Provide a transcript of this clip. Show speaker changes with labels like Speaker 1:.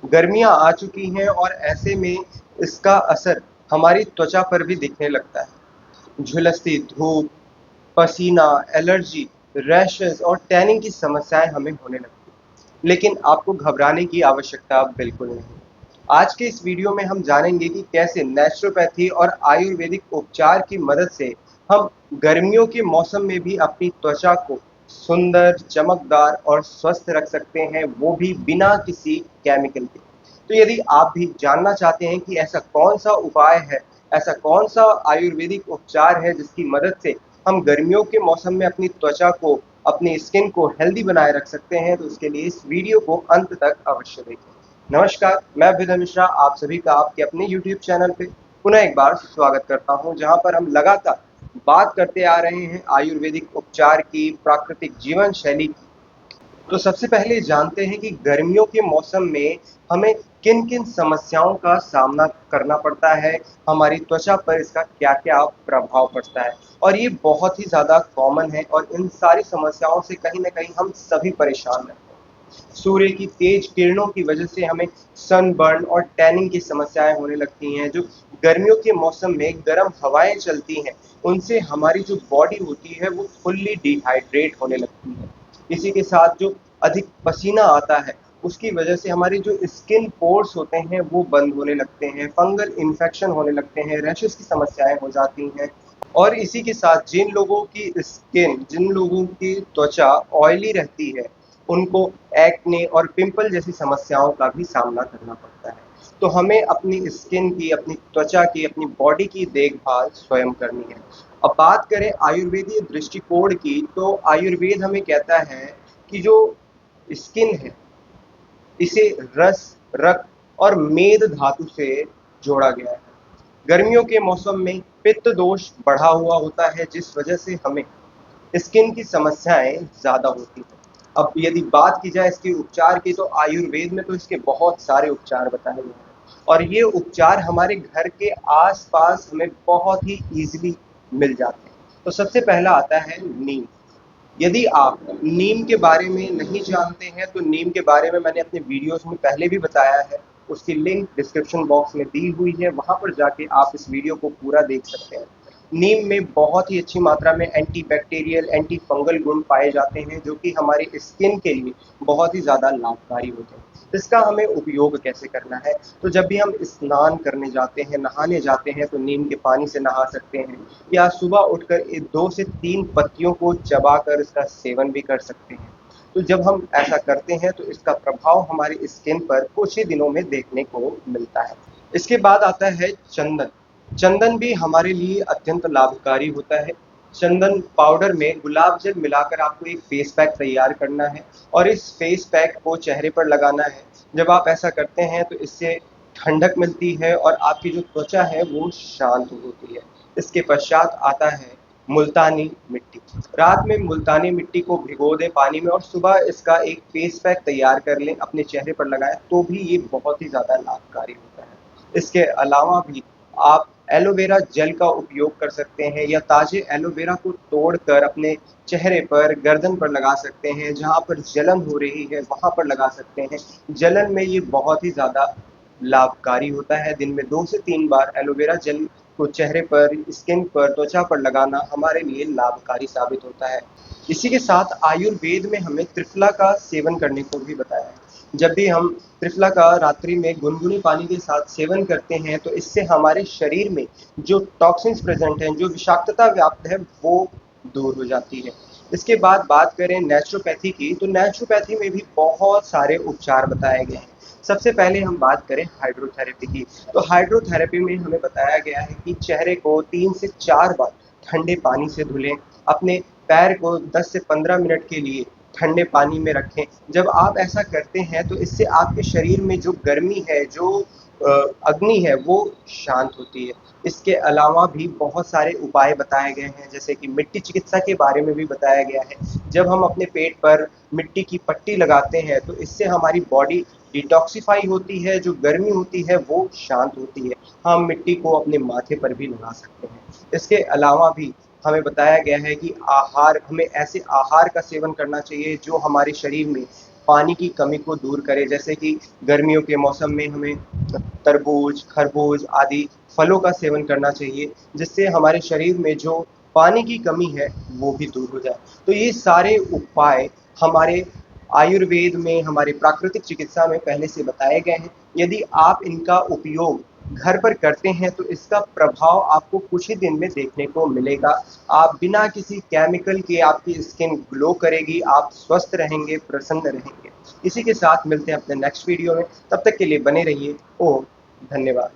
Speaker 1: गर्मियाँ आ चुकी हैं और ऐसे में इसका असर हमारी त्वचा पर भी दिखने लगता है। झुलसती धूप, पसीना, एलर्जी, रैशेज़ और टैनिंग की समस्याएँ हमें होने लगती हैं। लेकिन आपको घबराने की आवश्यकता बिल्कुल नहीं। आज के इस वीडियो में हम जानेंगे कि कैसे नेचुरोपैथी और आयुर्वेदिक उपचार की मदद से हम गर्मियों के मौसम में भी अपनी त्वचा को सुंदर, चमकदार और स्वस्थ रख सकते हैं, वो भी बिना किसी केमिकल के। तो यदि आप भी जानना चाहते हैं कि ऐसा कौन-सा उपाय है, ऐसा कौन-सा आयुर्वेदिक उपचार है जिसकी मदद से हम गर्मियों के मौसम में अपनी त्वचा को, अपनी स्किन को हेल्दी बनाए रख सकते हैं, तो उसके लिए इस वीडियो को अंत तक अवश्य देखें। नमस्कार, मैं अभ्युदय मिश्रा आप सभी का आपके अपने यूट्यूब चैनल पे पुनः एक बार स्वागत करता हूँ, जहाँ पर हम लगातार बात करते आ रहे हैं आयुर्वेदिक उपचार की, प्राकृतिक जीवन शैली की। तो सबसे पहले जानते हैं कि गर्मियों के मौसम में हमें किन-किन समस्याओं का सामना करना पड़ता है, हमारी त्वचा पर इसका क्या-क्या प्रभाव पड़ता है। और ये बहुत ही ज़्यादा कॉमन है और इन सारी समस्याओं से कहीं न कहीं हम सभी परेशान रहते हैं। सूर्य की तेज किरणों की वजह से हमें सनबर्न और टैनिंग की समस्याएँ होने लगती हैं, जो गर्मियों के मौसम में गर्म हवाएँ चलती हैं, उनसे हमारी जो बॉडी होती है वो फुल्ली डिहाइड्रेट होने लगती है। इसी के साथ जो अधिक पसीना आता है, उसकी वजह से हमारे जो स्किन पोर्स होते हैं वो बंद होने लगते हैं, फंगल इन्फेक्शन होने लगते हैं, रैशेज़ की समस्याएँ हो जाती हैं। और इसी के साथ जिन लोगों की त्वचा ऑयली रहती है, उनको एक्ने और पिंपल जैसी समस्याओं का भी सामना करना पड़ता है। तो हमें अपनी स्किन की, अपनी त्वचा की, अपनी बॉडी की देखभाल स्वयं करनी है। अब बात करें आयुर्वेदीय दृष्टिकोण की, तो आयुर्वेद हमें कहता है कि जो स्किन है, इसे रस, रक्त और मेद धातु से जोड़ा गया है। गर्मियों के मौसम में पित्त दोष बढ़ा हुआ होता है, जिस वजह से हमें स्किन की समस्याएँ ज़्यादा होती हैं। अब यदि बात की जाए इसके उपचार की, तो आयुर्वेद में तो इसके बहुत सारे उपचार बताए गए हैं और ये उपचार हमारे घर के आस-पास हमें बहुत ही ईज़िली मिल जाते हैं। तो सबसे पहला आता है नीम। यदि आप नीम के बारे में नहीं जानते हैं, तो नीम के बारे में मैंने अपने वीडियोज़ में पहले भी बताया है। उसकी लिंक डिस्क्रिप्शन बॉक्स में दी हुई है, वहाँ पर जाके आप इस वीडियो को पूरा देख सकते हैं। नीम में बहुत ही अच्छी मात्रा में एंटी बैक्टीरियल, एंटी फंगल गुण पाए जाते हैं, जो कि हमारी स्किन के लिए बहुत ही ज़्यादा लाभकारी होते हैं। इसका हमें उपयोग कैसे करना है? तो जब भी हम स्नान करने जाते हैं, नहाने जाते हैं, तो नीम के पानी से नहा सकते हैं या सुबह उठकर 2 से 3 पत्तियों को चबाकर इसका सेवन भी कर सकते हैं। तो जब हम ऐसा करते हैं, तो इसका प्रभाव हमारी स्किन पर कुछ ही दिनों में देखने को मिलता है। इसके बाद आता है चंदन। चंदन भी हमारे लिए अत्यंत लाभकारी होता है। चंदन पाउडर में गुलाब जल मिलाकर आपको एक फेस पैक तैयार करना है और इस फेस पैक को चेहरे पर लगाना है। जब आप ऐसा करते हैं, तो इससे ठंडक मिलती है और आपकी जो त्वचा है वो शांत होती है। इसके पश्चात आता है मुल्तानी मिट्टी। रात में मुल्तानी मिट्टी को भिगो दें पानी में और सुबह इसका एक फेस पैक तैयार कर लें, अपने चेहरे पर लगाएँ, तो भी ये बहुत ही ज़्यादा लाभकारी होता है। इसके अलावा भी आप एलोवेरा जेल का उपयोग कर सकते हैं या ताज़े एलोवेरा को तोड़कर अपने चेहरे पर, गर्दन पर लगा सकते हैं, जहाँ पर जलन हो रही है, वहाँ पर लगा सकते हैं। जलन में ये बहुत ही ज़्यादा लाभकारी होता है। दिन में 2 से 3 बार एलोवेरा जेल को चेहरे पर, स्किन पर, त्वचा पर लगाना हमारे लिए लाभकारी साबित होता है। इसी के साथ आयुर्वेद में हमें त्रिफला का सेवन करने को भी बताया है। जब भी हम त्रिफला का रात्रि में गुनगुने पानी के साथ सेवन करते हैं, तो इससे हमारे शरीर में जो टॉक्सिन्स प्रेज़ेंट हैं, जो विषाक्तता व्याप्त है, वो दूर हो जाती है। इसके बाद बात करें नेचुरोपैथी की, तो नेचुरोपैथी में भी बहुत सारे उपचार बताए गए हैं। सबसे पहले हम बात करें हाइड्रोथेरेपी की, तो हाइड्रोथेरेपी में हमें बताया गया है कि चेहरे को 3 से 4 बार ठंडे पानी से धुलें, अपने पैर को 10 से 15 मिनट के लिए ठंडे पानी में रखें। जब आप ऐसा करते हैं, तो इससे आपके शरीर में जो गर्मी है, जो अग्नि है, वो शांत होती है। इसके अलावा भी बहुत सारे उपाय बताए गए हैं, जैसे कि मिट्टी चिकित्सा के बारे में भी बताया गया है। जब हम अपने पेट पर मिट्टी की पट्टी लगाते हैं, तो इससे हमारी बॉडी डिटॉक्सिफ़ाई होती है, जो गर्मी होती है वो शांत होती है। हम मिट्टी को अपने माथे पर भी लगा सकते हैं। इसके अलावा भी हमें बताया गया है कि हमें ऐसे आहार का सेवन करना चाहिए जो हमारे शरीर में पानी की कमी को दूर करे। जैसे कि गर्मियों के मौसम में हमें तरबूज, खरबूज आदि फलों का सेवन करना चाहिए, जिससे हमारे शरीर में जो पानी की कमी है वो भी दूर हो जाए। तो ये सारे उपाय हमारे आयुर्वेद में, हमारे प्राकृतिक चिकित्सा में पहले से बताए गए हैं। यदि आप इनका उपयोग घर पर करते हैं तो इसका प्रभाव आपको कुछ ही दिन में देखने को मिलेगा। आप बिना किसी केमिकल के आपकी स्किन ग्लो करेगी, आप स्वस्थ रहेंगे, प्रसन्न रहेंगे। इसी के साथ मिलते हैं अपने नेक्स्ट वीडियो में, तब तक के लिए बने रहिए। ओह धन्यवाद।